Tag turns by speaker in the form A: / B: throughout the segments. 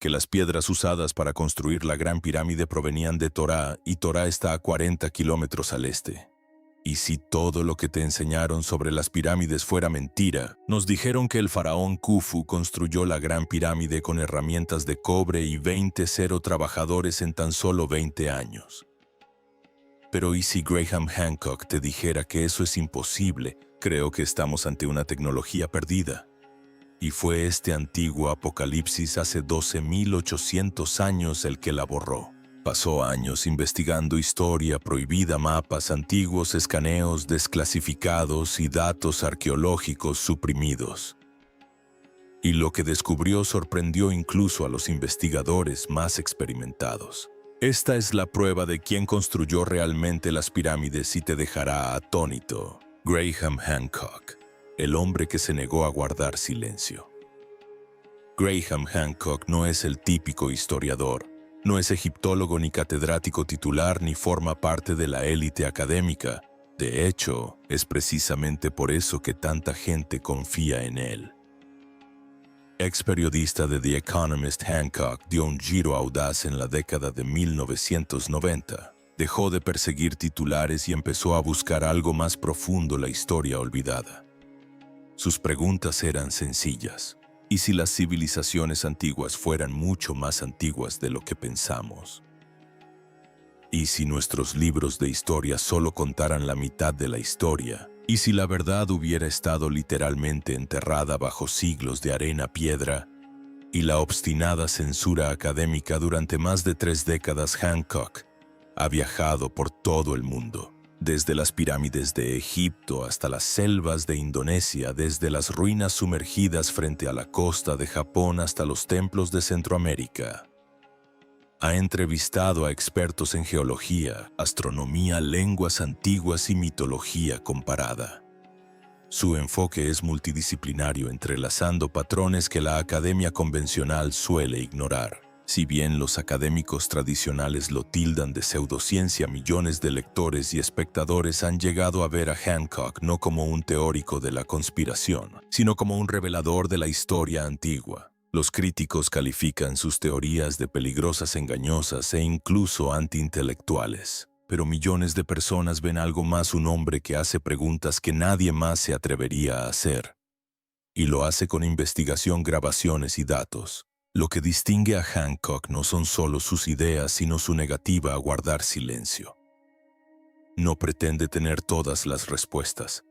A: que las piedras usadas para construir la Gran Pirámide provenían de Torá y Torá está a 40 kilómetros al este. Y si todo lo que te enseñaron sobre las pirámides fuera mentira, nos dijeron que el faraón Khufu construyó la Gran Pirámide con herramientas de cobre y 20 trabajadores en tan solo 20 años. Pero ¿y si Graham Hancock te dijera que eso es imposible? Creo que estamos ante una tecnología perdida. Y fue este antiguo apocalipsis hace 12.800 años el que la borró. Pasó años investigando historia prohibida, mapas antiguos, escaneos desclasificados y datos arqueológicos suprimidos. Y lo que descubrió sorprendió incluso a los investigadores más experimentados. Esta es la prueba de quién construyó realmente las pirámides y te dejará atónito. Graham Hancock, el hombre que se negó a guardar silencio. Graham Hancock no es el típico historiador. No es egiptólogo ni catedrático titular ni forma parte de la élite académica. De hecho, es precisamente por eso que tanta gente confía en él. Ex periodista de The Economist, Hancock dio un giro audaz en la década de 1990. Dejó de perseguir titulares y empezó a buscar algo más profundo, la historia olvidada. Sus preguntas eran sencillas. ¿Y si las civilizaciones antiguas fueran mucho más antiguas de lo que pensamos? ¿Y si nuestros libros de historia solo contaran la mitad de la historia? ¿Y si la verdad hubiera estado literalmente enterrada bajo siglos de arena-piedra? Y la obstinada censura académica durante más de 3 décadas. Hancock ha viajado por todo el mundo. Desde las pirámides de Egipto hasta las selvas de Indonesia, desde las ruinas sumergidas frente a la costa de Japón hasta los templos de Centroamérica. Ha entrevistado a expertos en geología, astronomía, lenguas antiguas y mitología comparada. Su enfoque es multidisciplinario, entrelazando patrones que la academia convencional suele ignorar. Si bien los académicos tradicionales lo tildan de pseudociencia, millones de lectores y espectadores han llegado a ver a Hancock no como un teórico de la conspiración, sino como un revelador de la historia antigua. Los críticos califican sus teorías de peligrosas, engañosas e incluso antiintelectuales. Pero millones de personas ven algo más: un hombre que hace preguntas que nadie más se atrevería a hacer. Y lo hace con investigación, grabaciones y datos. Lo que distingue a Hancock no son solo sus ideas, sino su negativa a guardar silencio. No pretende tener todas las respuestas.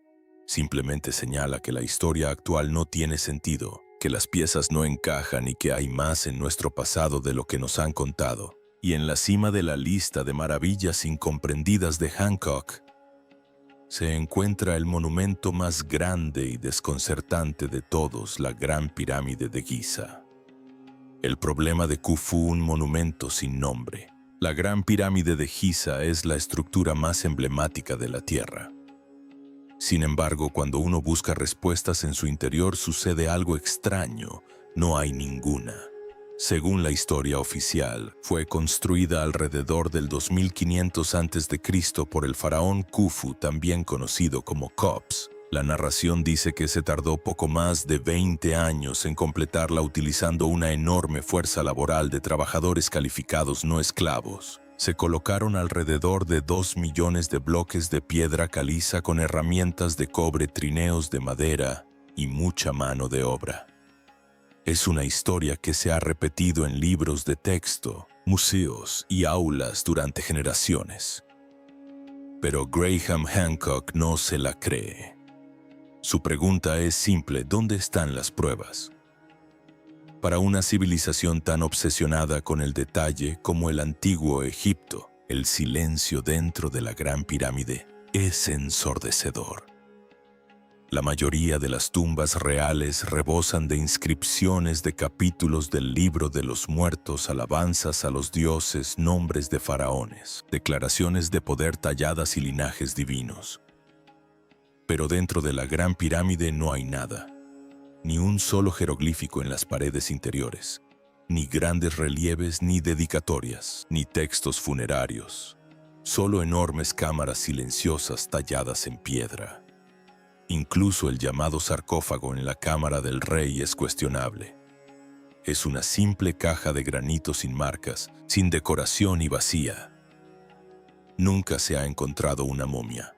A: Simplemente señala que la historia actual no tiene sentido, que las piezas no encajan y que hay más en nuestro pasado de lo que nos han contado. Y en la cima de la lista de maravillas incomprendidas de Hancock se encuentra el monumento más grande y desconcertante de todos, la Gran Pirámide de Giza. El problema de Khufu, un monumento sin nombre. La Gran Pirámide de Giza es la estructura más emblemática de la Tierra. Sin embargo, cuando uno busca respuestas en su interior, sucede algo extraño. No hay ninguna. Según la historia oficial, fue construida alrededor del 2500 a.C. por el faraón Khufu, también conocido como Khops. La narración dice que se tardó poco más de 20 años en completarla, utilizando una enorme fuerza laboral de trabajadores calificados no esclavos. Se colocaron alrededor de 2 millones de bloques de piedra caliza con herramientas de cobre, trineos de madera y mucha mano de obra. Es una historia que se ha repetido en libros de texto, museos y aulas durante generaciones. Pero Graham Hancock no se la cree. Su pregunta es simple: ¿dónde están las pruebas? Para una civilización tan obsesionada con el detalle como el antiguo Egipto, el silencio dentro de la Gran Pirámide es ensordecedor. La mayoría de las tumbas reales rebosan de inscripciones de capítulos del libro de los muertos, alabanzas a los dioses, nombres de faraones, declaraciones de poder talladas y linajes divinos. Pero dentro de la Gran Pirámide no hay nada. Ni un solo jeroglífico en las paredes interiores. Ni grandes relieves, ni dedicatorias, ni textos funerarios. Solo enormes cámaras silenciosas talladas en piedra. Incluso el llamado sarcófago en la cámara del rey es cuestionable. Es una simple caja de granito sin marcas, sin decoración y vacía. Nunca se ha encontrado una momia.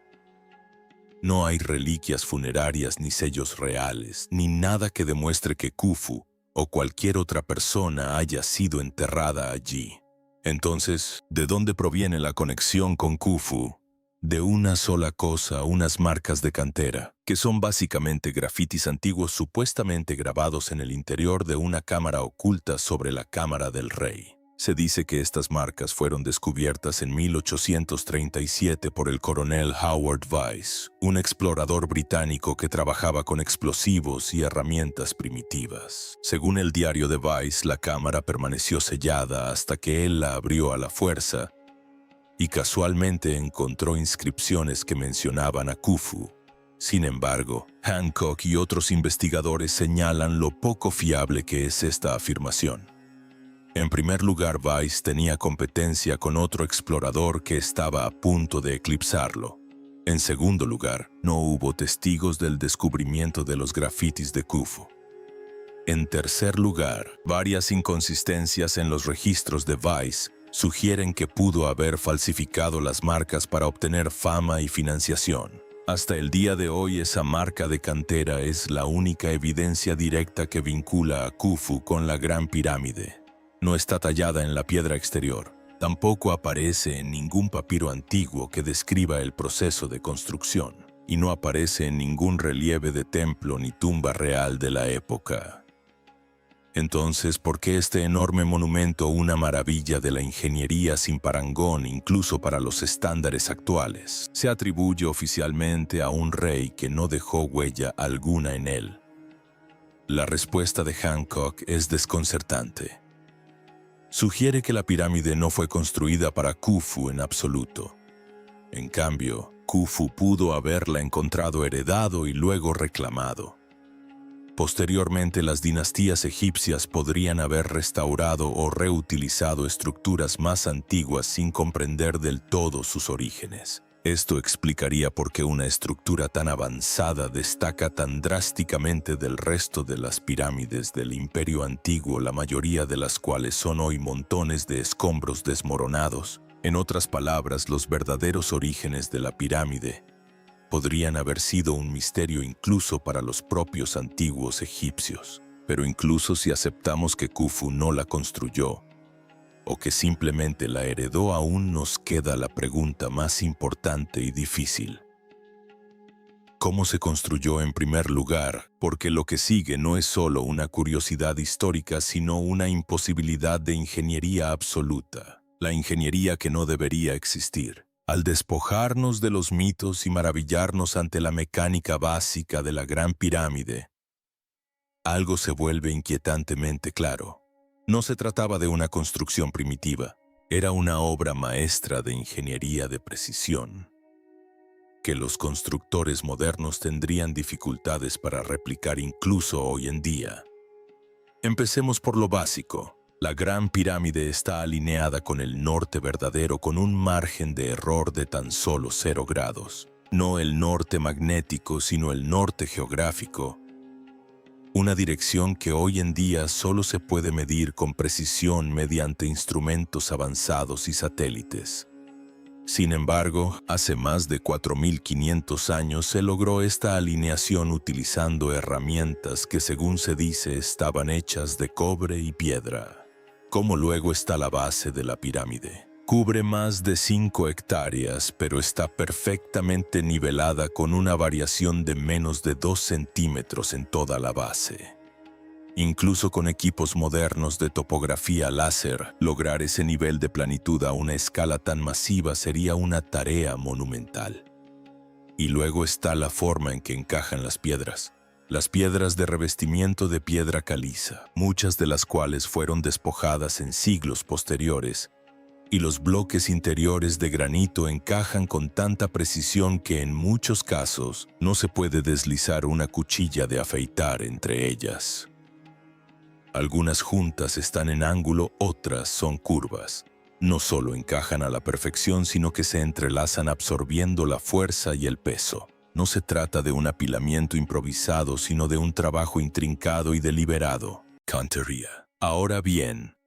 A: No hay reliquias funerarias ni sellos reales, ni nada que demuestre que Khufu o cualquier otra persona haya sido enterrada allí. Entonces, ¿de dónde proviene la conexión con Khufu? De una sola cosa, unas marcas de cantera, que son básicamente grafitis antiguos supuestamente grabados en el interior de una cámara oculta sobre la cámara del rey. Se dice que estas marcas fueron descubiertas en 1837 por el coronel Howard Weiss, un explorador británico que trabajaba con explosivos y herramientas primitivas. Según el diario de Weiss, la cámara permaneció sellada hasta que él la abrió a la fuerza y casualmente encontró inscripciones que mencionaban a Khufu. Sin embargo, Hancock y otros investigadores señalan lo poco fiable que es esta afirmación. En primer lugar, Weiss tenía competencia con otro explorador que estaba a punto de eclipsarlo. En segundo lugar, no hubo testigos del descubrimiento de los grafitis de Khufu. En tercer lugar, varias inconsistencias en los registros de Weiss sugieren que pudo haber falsificado las marcas para obtener fama y financiación. Hasta el día de hoy, esa marca de cantera es la única evidencia directa que vincula a Khufu con la Gran Pirámide. No está tallada en la piedra exterior. Tampoco aparece en ningún papiro antiguo que describa el proceso de construcción. Y no aparece en ningún relieve de templo ni tumba real de la época. Entonces, ¿por qué este enorme monumento, una maravilla de la ingeniería sin parangón incluso para los estándares actuales, se atribuye oficialmente a un rey que no dejó huella alguna en él? La respuesta de Hancock es desconcertante. Sugiere que la pirámide no fue construida para Khufu en absoluto. En cambio, Khufu pudo haberla encontrado heredado y luego reclamado. Posteriormente, las dinastías egipcias podrían haber restaurado o reutilizado estructuras más antiguas sin comprender del todo sus orígenes. Esto explicaría por qué una estructura tan avanzada destaca tan drásticamente del resto de las pirámides del Imperio Antiguo, la mayoría de las cuales son hoy montones de escombros desmoronados. En otras palabras, los verdaderos orígenes de la pirámide podrían haber sido un misterio incluso para los propios antiguos egipcios. Pero incluso si aceptamos que Khufu no la construyó, o que simplemente la heredó, aún nos queda la pregunta más importante y difícil. ¿Cómo se construyó en primer lugar? Porque lo que sigue no es solo una curiosidad histórica, sino una imposibilidad de ingeniería absoluta. La ingeniería que no debería existir. Al despojarnos de los mitos y maravillarnos ante la mecánica básica de la Gran Pirámide, algo se vuelve inquietantemente claro. No se trataba de una construcción primitiva, era una obra maestra de ingeniería de precisión, que los constructores modernos tendrían dificultades para replicar incluso hoy en día. Empecemos por lo básico. La Gran Pirámide está alineada con el norte verdadero con un margen de error de tan solo 0 grados. No el norte magnético, sino el norte geográfico. Una dirección que hoy en día solo se puede medir con precisión mediante instrumentos avanzados y satélites. Sin embargo, hace más de 4.500 años se logró esta alineación utilizando herramientas que, según se dice, estaban hechas de cobre y piedra. ¿Cómo luego está la base de la pirámide? Cubre más de 5 hectáreas, pero está perfectamente nivelada con una variación de menos de 2 centímetros en toda la base. Incluso con equipos modernos de topografía láser, lograr ese nivel de planitud a una escala tan masiva sería una tarea monumental. Y luego está la forma en que encajan las piedras. Las piedras de revestimiento de piedra caliza, muchas de las cuales fueron despojadas en siglos posteriores, y los bloques interiores de granito encajan con tanta precisión que en muchos casos no se puede deslizar una cuchilla de afeitar entre ellas. Algunas juntas están en ángulo, otras son curvas. No solo encajan a la perfección, sino que se entrelazan absorbiendo la fuerza y el peso. No se trata de un apilamiento improvisado, sino de un trabajo intrincado y deliberado. Cantería. Ahora bien,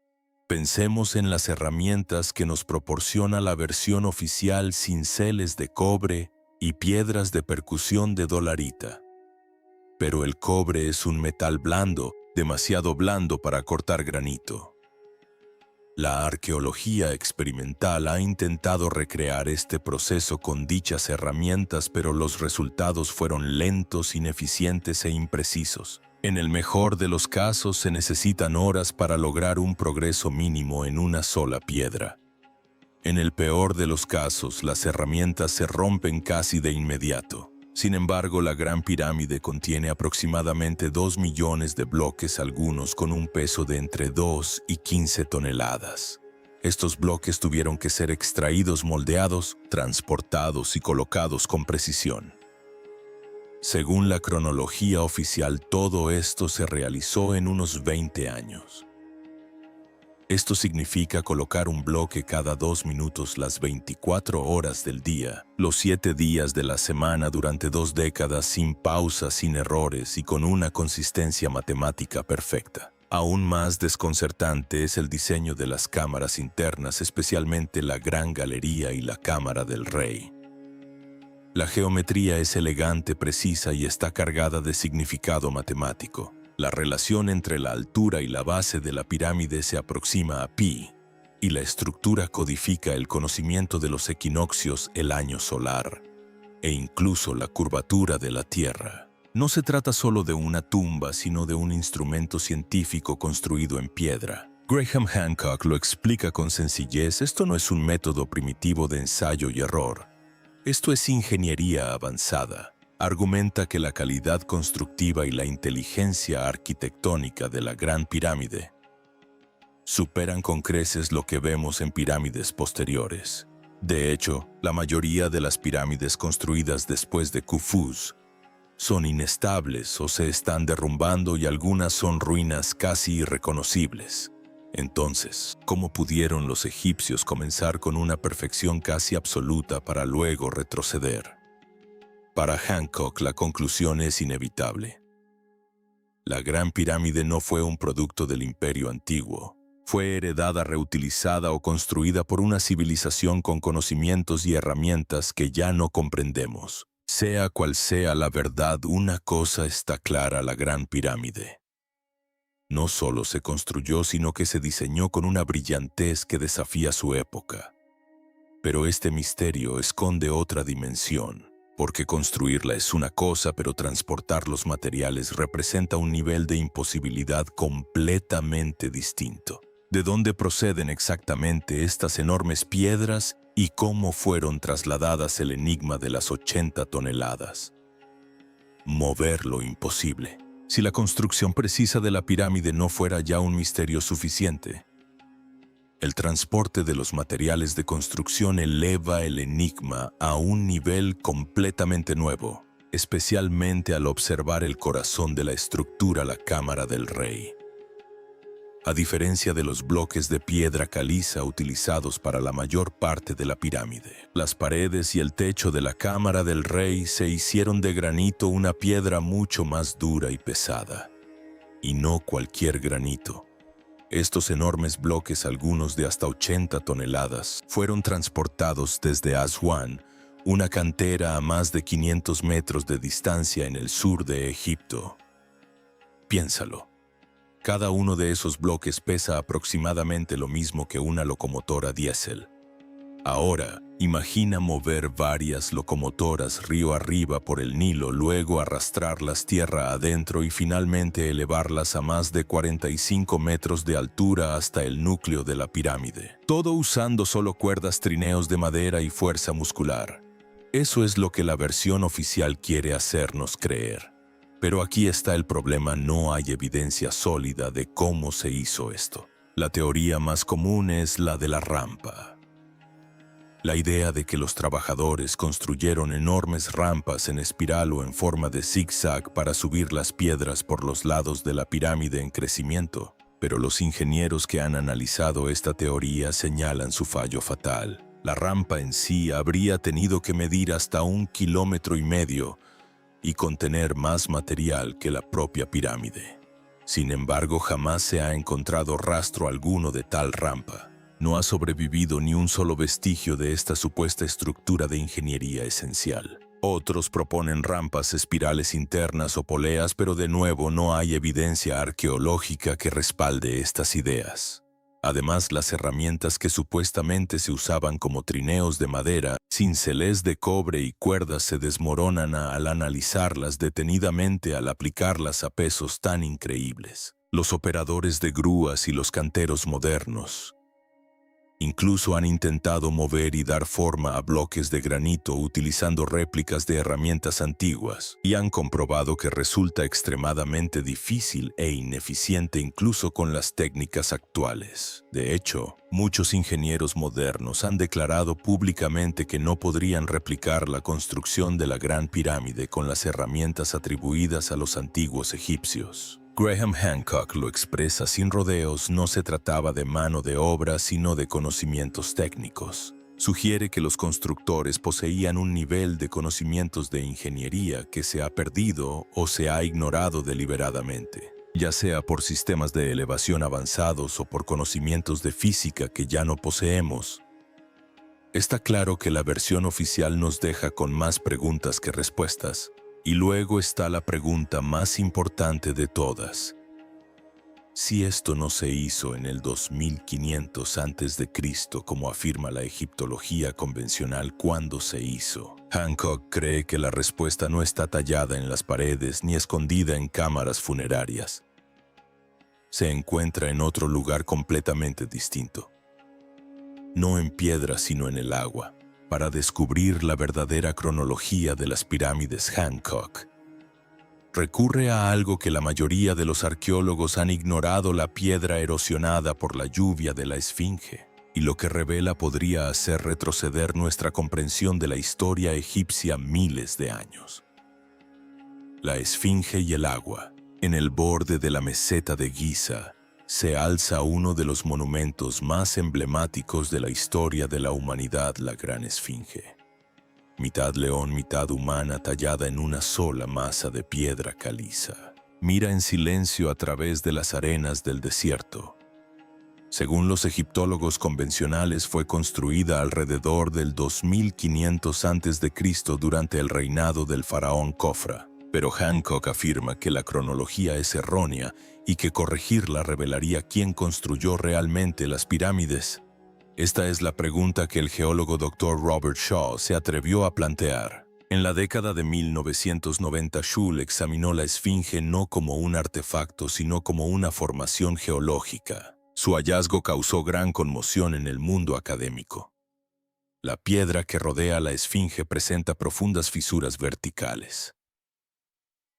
A: pensemos en las herramientas que nos proporciona la versión oficial: cinceles de cobre y piedras de percusión de dolerita. Pero el cobre es un metal blando, demasiado blando para cortar granito. La arqueología experimental ha intentado recrear este proceso con dichas herramientas, pero los resultados fueron lentos, ineficientes e imprecisos. En el mejor de los casos se necesitan horas para lograr un progreso mínimo en una sola piedra. En el peor de los casos, las herramientas se rompen casi de inmediato. Sin embargo, la Gran Pirámide contiene aproximadamente 2 millones de bloques, algunos con un peso de entre 2 y 15 toneladas. Estos bloques tuvieron que ser extraídos, moldeados, transportados y colocados con precisión. Según la cronología oficial, todo esto se realizó en unos 20 años. Esto significa colocar un bloque cada 2 minutos las 24 horas del día, los 7 días de la semana durante 2 décadas, sin pausas, sin errores y con una consistencia matemática perfecta. Aún más desconcertante es el diseño de las cámaras internas, especialmente la Gran Galería y la Cámara del Rey. La geometría es elegante, precisa y está cargada de significado matemático. La relación entre la altura y la base de la pirámide se aproxima a pi, y la estructura codifica el conocimiento de los equinoccios, el año solar, e incluso la curvatura de la Tierra. No se trata solo de una tumba, sino de un instrumento científico construido en piedra. Graham Hancock lo explica con sencillez: esto no es un método primitivo de ensayo y error. Esto es ingeniería avanzada. Argumenta que la calidad constructiva y la inteligencia arquitectónica de la Gran Pirámide superan con creces lo que vemos en pirámides posteriores. De hecho, la mayoría de las pirámides construidas después de Khufu son inestables o se están derrumbando, y algunas son ruinas casi irreconocibles. Entonces, ¿cómo pudieron los egipcios comenzar con una perfección casi absoluta para luego retroceder? Para Hancock, la conclusión es inevitable. La Gran Pirámide no fue un producto del Imperio Antiguo. Fue heredada, reutilizada o construida por una civilización con conocimientos y herramientas que ya no comprendemos. Sea cual sea la verdad, una cosa está clara: la Gran Pirámide no solo se construyó, sino que se diseñó con una brillantez que desafía su época. Pero este misterio esconde otra dimensión. Porque construirla es una cosa, pero transportar los materiales representa un nivel de imposibilidad completamente distinto. ¿De dónde proceden exactamente estas enormes piedras y cómo fueron trasladadas? El enigma de las 80 toneladas. Mover lo imposible. Si la construcción precisa de la pirámide no fuera ya un misterio suficiente, el transporte de los materiales de construcción eleva el enigma a un nivel completamente nuevo, especialmente al observar el corazón de la estructura, la Cámara del Rey. A diferencia de los bloques de piedra caliza utilizados para la mayor parte de la pirámide, las paredes y el techo de la Cámara del Rey se hicieron de granito, una piedra mucho más dura y pesada. Y no cualquier granito. Estos enormes bloques, algunos de hasta 80 toneladas, fueron transportados desde Aswan, una cantera a más de 500 metros de distancia en el sur de Egipto. Piénsalo. Cada uno de esos bloques pesa aproximadamente lo mismo que una locomotora diésel. Ahora, imagina mover varias locomotoras río arriba por el Nilo, luego arrastrarlas tierra adentro y finalmente elevarlas a más de 45 metros de altura hasta el núcleo de la pirámide. Todo usando solo cuerdas, trineos de madera y fuerza muscular. Eso es lo que la versión oficial quiere hacernos creer. Pero aquí está el problema: no hay evidencia sólida de cómo se hizo esto. La teoría más común es la de la rampa. La idea de que los trabajadores construyeron enormes rampas en espiral o en forma de zigzag para subir las piedras por los lados de la pirámide en crecimiento. Pero los ingenieros que han analizado esta teoría señalan su fallo fatal. La rampa en sí habría tenido que medir hasta 1,5 kilómetros y contener más material que la propia pirámide. Sin embargo, jamás se ha encontrado rastro alguno de tal rampa. No ha sobrevivido ni un solo vestigio de esta supuesta estructura de ingeniería esencial. Otros proponen rampas espirales internas o poleas, pero de nuevo no hay evidencia arqueológica que respalde estas ideas. Además, las herramientas que supuestamente se usaban como trineos de madera, cinceles de cobre y cuerdas se desmoronan al analizarlas detenidamente al aplicarlas a pesos tan increíbles. Los operadores de grúas y los canteros modernos incluso han intentado mover y dar forma a bloques de granito utilizando réplicas de herramientas antiguas y han comprobado que resulta extremadamente difícil e ineficiente incluso con las técnicas actuales. De hecho, muchos ingenieros modernos han declarado públicamente que no podrían replicar la construcción de la Gran Pirámide con las herramientas atribuidas a los antiguos egipcios. Graham Hancock lo expresa sin rodeos, no se trataba de mano de obra sino de conocimientos técnicos. Sugiere que los constructores poseían un nivel de conocimientos de ingeniería que se ha perdido o se ha ignorado deliberadamente, ya sea por sistemas de elevación avanzados o por conocimientos de física que ya no poseemos. Está claro que la versión oficial nos deja con más preguntas que respuestas. Y luego está la pregunta más importante de todas. Si esto no se hizo en el 2500 a.C., como afirma la egiptología convencional, ¿cuándo se hizo? Hancock cree que la respuesta no está tallada en las paredes ni escondida en cámaras funerarias. Se encuentra en otro lugar completamente distinto. No en piedra, sino en el agua. Para descubrir la verdadera cronología de las pirámides, Hancock recurre a algo que la mayoría de los arqueólogos han ignorado: la piedra erosionada por la lluvia de la Esfinge, y lo que revela podría hacer retroceder nuestra comprensión de la historia egipcia miles de años. La Esfinge y el agua. En el borde de la meseta de Giza se alza uno de los monumentos más emblemáticos de la historia de la humanidad, la Gran Esfinge. Mitad león, mitad humana, tallada en una sola masa de piedra caliza. Mira en silencio a través de las arenas del desierto. Según los egiptólogos convencionales, fue construida alrededor del 2500 a.C. durante el reinado del faraón Khofra. Pero Hancock afirma que la cronología es errónea y que corregirla revelaría quién construyó realmente las pirámides. Esta es la pregunta que el geólogo Dr. Robert Shaw se atrevió a plantear. En la década de 1990, Shaw examinó la Esfinge no como un artefacto, sino como una formación geológica. Su hallazgo causó gran conmoción en el mundo académico. La piedra que rodea la Esfinge presenta profundas fisuras verticales.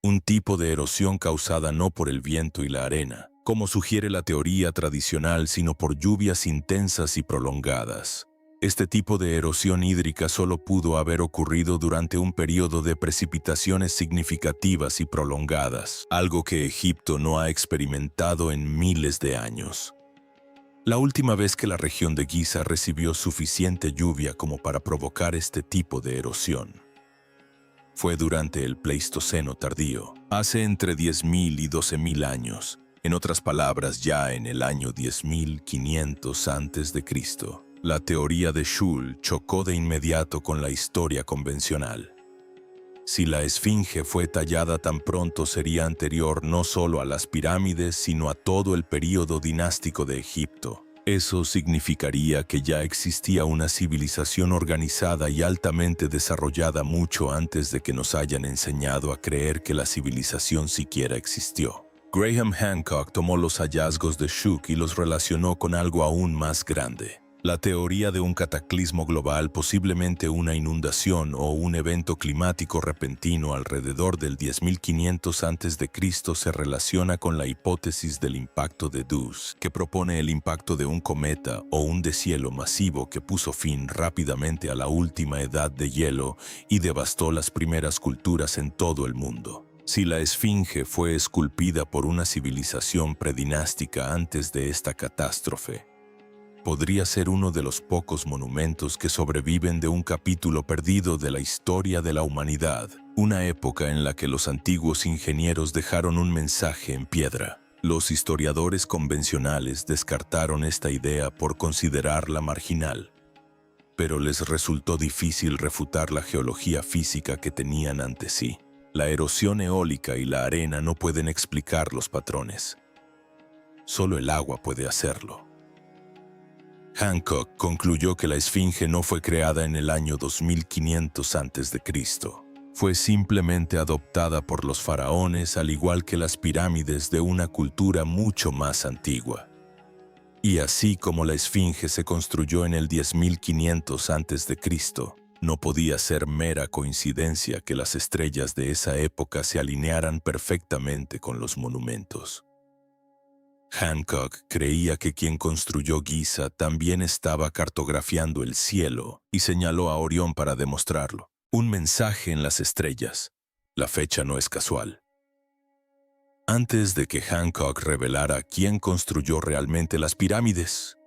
A: Un tipo de erosión causada no por el viento y la arena, como sugiere la teoría tradicional, sino por lluvias intensas y prolongadas. Este tipo de erosión hídrica solo pudo haber ocurrido durante un periodo de precipitaciones significativas y prolongadas, algo que Egipto no ha experimentado en miles de años. La última vez que la región de Giza recibió suficiente lluvia como para provocar este tipo de erosión fue durante el Pleistoceno tardío, hace entre 10.000 y 12.000 años. En otras palabras, ya en el año 10.500 a.C., la teoría de Shaw chocó de inmediato con la historia convencional. Si la Esfinge fue tallada tan pronto, sería anterior no solo a las pirámides, sino a todo el período dinástico de Egipto. Eso significaría que ya existía una civilización organizada y altamente desarrollada mucho antes de que nos hayan enseñado a creer que la civilización siquiera existió. Graham Hancock tomó los hallazgos de Shaw y los relacionó con algo aún más grande. La teoría de un cataclismo global, posiblemente una inundación o un evento climático repentino alrededor del 10.500 a.C., se relaciona con la hipótesis del impacto de Deuce, que propone el impacto de un cometa o un deshielo masivo que puso fin rápidamente a la última edad de hielo y devastó las primeras culturas en todo el mundo. Si la Esfinge fue esculpida por una civilización predinástica antes de esta catástrofe, podría ser uno de los pocos monumentos que sobreviven de un capítulo perdido de la historia de la humanidad, una época en la que los antiguos ingenieros dejaron un mensaje en piedra. Los historiadores convencionales descartaron esta idea por considerarla marginal, pero les resultó difícil refutar la geología física que tenían ante sí. La erosión eólica y la arena no pueden explicar los patrones. Solo el agua puede hacerlo. Hancock concluyó que la Esfinge no fue creada en el año 2500 a.C. Fue simplemente adoptada por los faraones, al igual que las pirámides de una cultura mucho más antigua. Y así como la Esfinge se construyó en el 10.500 a.C., no podía ser mera coincidencia que las estrellas de esa época se alinearan perfectamente con los monumentos. Hancock creía que quien construyó Giza también estaba cartografiando el cielo y señaló a Orión para demostrarlo. Un mensaje en las estrellas. La fecha no es casual. Antes de que Hancock revelara quién construyó realmente las pirámides,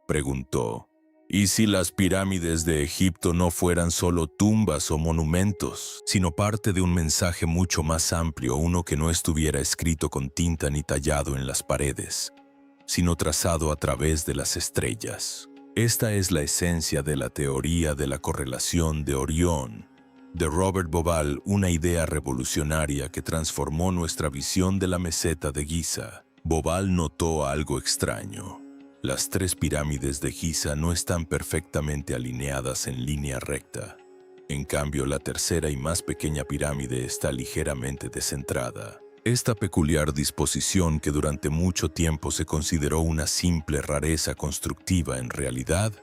A: preguntó, ¿y si las pirámides de Egipto no fueran solo tumbas o monumentos, sino parte de un mensaje mucho más amplio, uno que no estuviera escrito con tinta ni tallado en las paredes, sino trazado a través de las estrellas? Esta es la esencia de la teoría de la correlación de Orión, de Robert Bauval, una idea revolucionaria que transformó nuestra visión de la meseta de Giza. Bauval notó algo extraño. Las tres pirámides de Giza no están perfectamente alineadas en línea recta. En cambio, la tercera y más pequeña pirámide está ligeramente descentrada. Esta peculiar disposición, que durante mucho tiempo se consideró una simple rareza constructiva, en realidad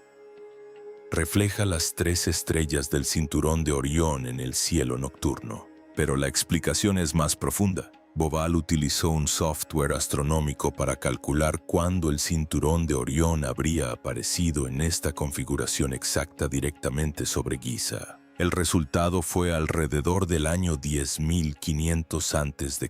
A: refleja las tres estrellas del cinturón de Orión en el cielo nocturno. Pero la explicación es más profunda. Bauval utilizó un software astronómico para calcular cuándo el cinturón de Orión habría aparecido en esta configuración exacta directamente sobre Giza. El resultado fue alrededor del año 10.500 a.C.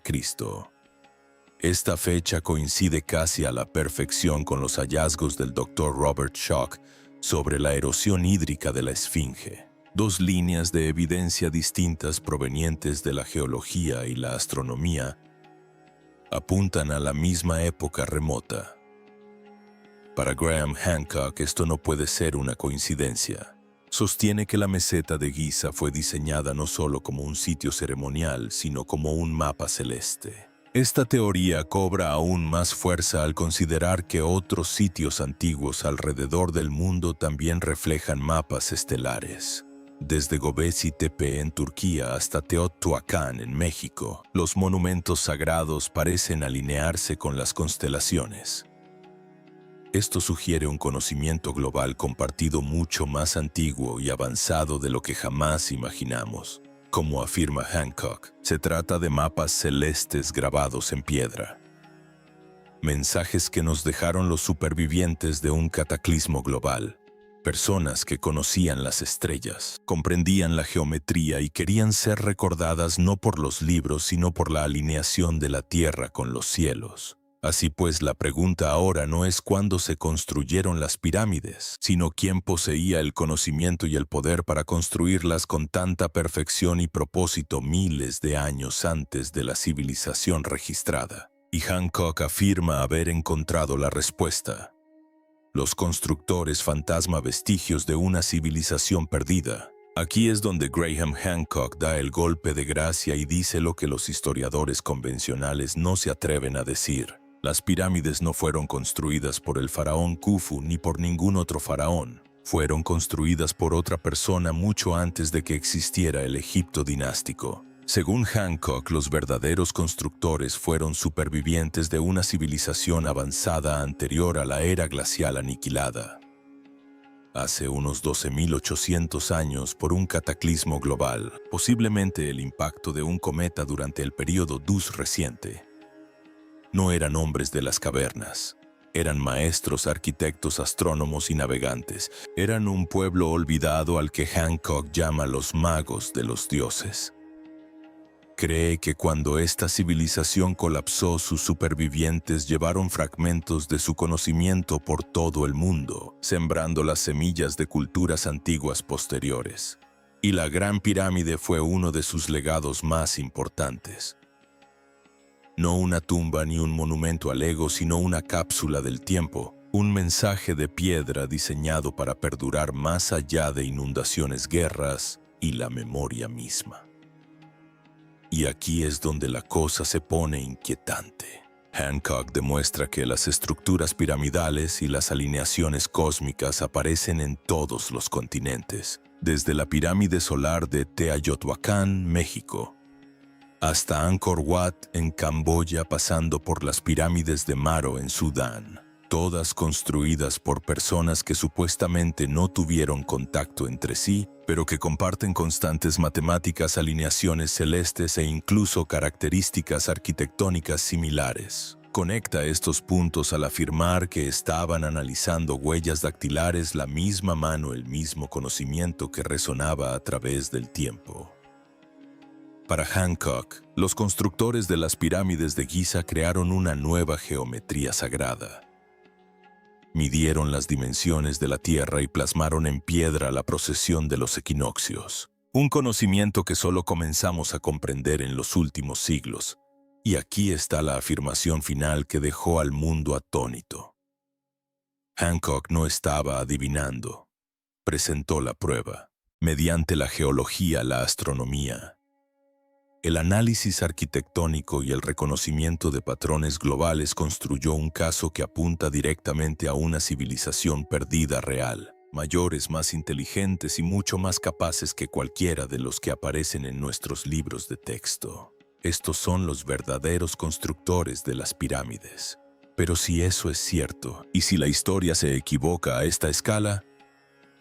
A: Esta fecha coincide casi a la perfección con los hallazgos del Dr. Robert Schoch sobre la erosión hídrica de la Esfinge. Dos líneas de evidencia distintas provenientes de la geología y la astronomía apuntan a la misma época remota. Para Graham Hancock, esto no puede ser una coincidencia. Sostiene que la meseta de Giza fue diseñada no solo como un sitio ceremonial, sino como un mapa celeste. Esta teoría cobra aún más fuerza al considerar que otros sitios antiguos alrededor del mundo también reflejan mapas estelares. Desde Göbekli Tepe en Turquía hasta Teotihuacán en México, los monumentos sagrados parecen alinearse con las constelaciones. Esto sugiere un conocimiento global compartido mucho más antiguo y avanzado de lo que jamás imaginamos. Como afirma Hancock, se trata de mapas celestes grabados en piedra. Mensajes que nos dejaron los supervivientes de un cataclismo global. Personas que conocían las estrellas, comprendían la geometría y querían ser recordadas no por los libros, sino por la alineación de la tierra con los cielos. Así pues, la pregunta ahora no es cuándo se construyeron las pirámides, sino quién poseía el conocimiento y el poder para construirlas con tanta perfección y propósito miles de años antes de la civilización registrada. Y Hancock afirma haber encontrado la respuesta. Los constructores fantasma, vestigios de una civilización perdida. Aquí es donde Graham Hancock da el golpe de gracia y dice lo que los historiadores convencionales no se atreven a decir. Las pirámides no fueron construidas por el faraón Khufu ni por ningún otro faraón. Fueron construidas por otra persona mucho antes de que existiera el Egipto dinástico. Según Hancock, los verdaderos constructores fueron supervivientes de una civilización avanzada anterior a la era glacial aniquilada. Hace unos 12.800 años por un cataclismo global, posiblemente el impacto de un cometa durante el período Dus reciente. No eran hombres de las cavernas, eran maestros, arquitectos, astrónomos y navegantes. Eran un pueblo olvidado al que Hancock llama los magos de los dioses. Cree que cuando esta civilización colapsó, sus supervivientes llevaron fragmentos de su conocimiento por todo el mundo, sembrando las semillas de culturas antiguas posteriores. Y la Gran Pirámide fue uno de sus legados más importantes. No una tumba ni un monumento al ego, sino una cápsula del tiempo, un mensaje de piedra diseñado para perdurar más allá de inundaciones, guerras y la memoria misma. Y aquí es donde la cosa se pone inquietante. Hancock demuestra que las estructuras piramidales y las alineaciones cósmicas aparecen en todos los continentes, desde la pirámide solar de Teotihuacán, México, hasta Angkor Wat en Camboya, pasando por las pirámides de Maro en Sudán, todas construidas por personas que supuestamente no tuvieron contacto entre sí, pero que comparten constantes matemáticas, alineaciones celestes e incluso características arquitectónicas similares. Conecta estos puntos al afirmar que estaban analizando huellas dactilares, la misma mano, el mismo conocimiento que resonaba a través del tiempo. Para Hancock, los constructores de las pirámides de Giza crearon una nueva geometría sagrada. Midieron las dimensiones de la Tierra y plasmaron en piedra la procesión de los equinoccios, un conocimiento que solo comenzamos a comprender en los últimos siglos. Y aquí está la afirmación final que dejó al mundo atónito. Hancock no estaba adivinando, presentó la prueba, mediante la geología, la astronomía, el análisis arquitectónico y el reconocimiento de patrones globales. Construyó un caso que apunta directamente a una civilización perdida real, mayores, más inteligentes y mucho más capaces que cualquiera de los que aparecen en nuestros libros de texto. Estos son los verdaderos constructores de las pirámides. Pero si eso es cierto, y si la historia se equivoca a esta escala,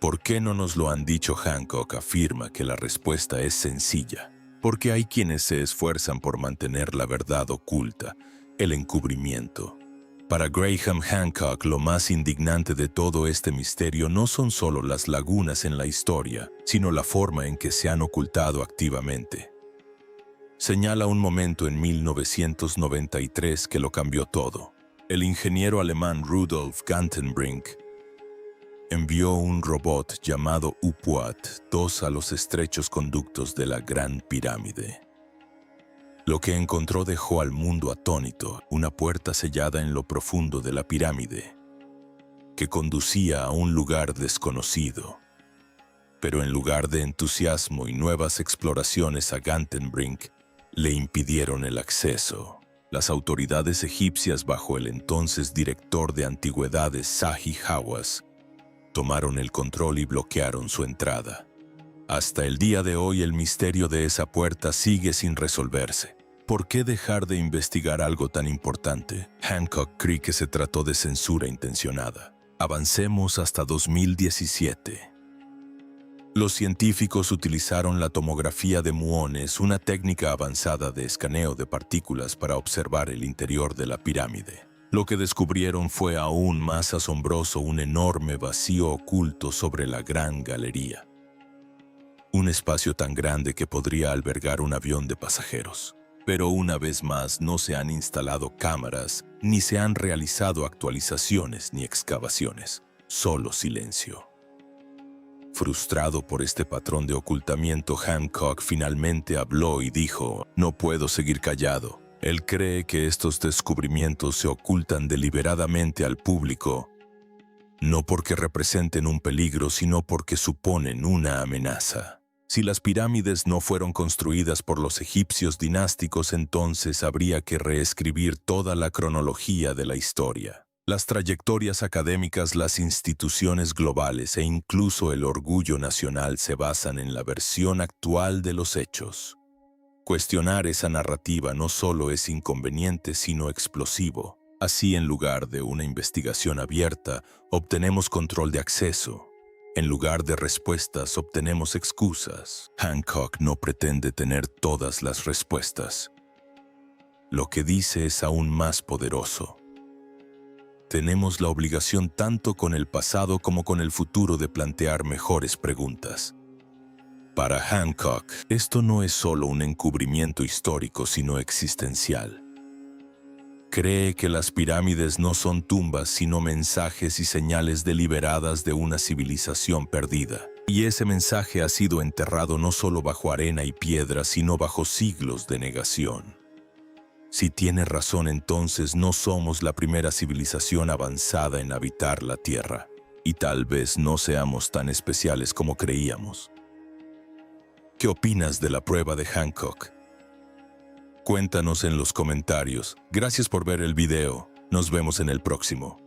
A: ¿por qué no nos lo han dicho? Hancock afirma que la respuesta es sencilla. Porque hay quienes se esfuerzan por mantener la verdad oculta, el encubrimiento. Para Graham Hancock, lo más indignante de todo este misterio no son solo las lagunas en la historia, sino la forma en que se han ocultado activamente. Señala un momento en 1993 que lo cambió todo. El ingeniero alemán Rudolf Gantenbrink envió un robot llamado UPUAT-2 a los estrechos conductos de la Gran Pirámide. Lo que encontró dejó al mundo atónito: una puerta sellada en lo profundo de la pirámide, que conducía a un lugar desconocido. Pero en lugar de entusiasmo y nuevas exploraciones, a Gantenbrink le impidieron el acceso. Las autoridades egipcias, bajo el entonces director de antigüedades Zahi Hawass, tomaron el control y bloquearon su entrada. Hasta el día de hoy el misterio de esa puerta sigue sin resolverse. ¿Por qué dejar de investigar algo tan importante? Hancock cree que se trató de censura intencionada. Avancemos hasta 2017. Los científicos utilizaron la tomografía de muones, una técnica avanzada de escaneo de partículas, para observar el interior de la pirámide. Lo que descubrieron fue aún más asombroso: un enorme vacío oculto sobre la gran galería. Un espacio tan grande que podría albergar un avión de pasajeros. Pero una vez más no se han instalado cámaras, ni se han realizado actualizaciones ni excavaciones. Solo silencio. Frustrado por este patrón de ocultamiento, Hancock finalmente habló y dijo: no puedo seguir callado. Él cree que estos descubrimientos se ocultan deliberadamente al público, no porque representen un peligro, sino porque suponen una amenaza. Si las pirámides no fueron construidas por los egipcios dinásticos, entonces habría que reescribir toda la cronología de la historia. Las trayectorias académicas, las instituciones globales e incluso el orgullo nacional se basan en la versión actual de los hechos. Cuestionar esa narrativa no solo es inconveniente, sino explosivo. Así, en lugar de una investigación abierta, obtenemos control de acceso. En lugar de respuestas, obtenemos excusas. Hancock no pretende tener todas las respuestas. Lo que dice es aún más poderoso. Tenemos la obligación, tanto con el pasado como con el futuro, de plantear mejores preguntas. Para Hancock, esto no es solo un encubrimiento histórico, sino existencial. Cree que las pirámides no son tumbas, sino mensajes y señales deliberadas de una civilización perdida. Y ese mensaje ha sido enterrado no solo bajo arena y piedra, sino bajo siglos de negación. Si tiene razón, entonces no somos la primera civilización avanzada en habitar la Tierra, y tal vez no seamos tan especiales como creíamos. ¿Qué opinas de la prueba de Hancock? Cuéntanos en los comentarios. Gracias por ver el video. Nos vemos en el próximo.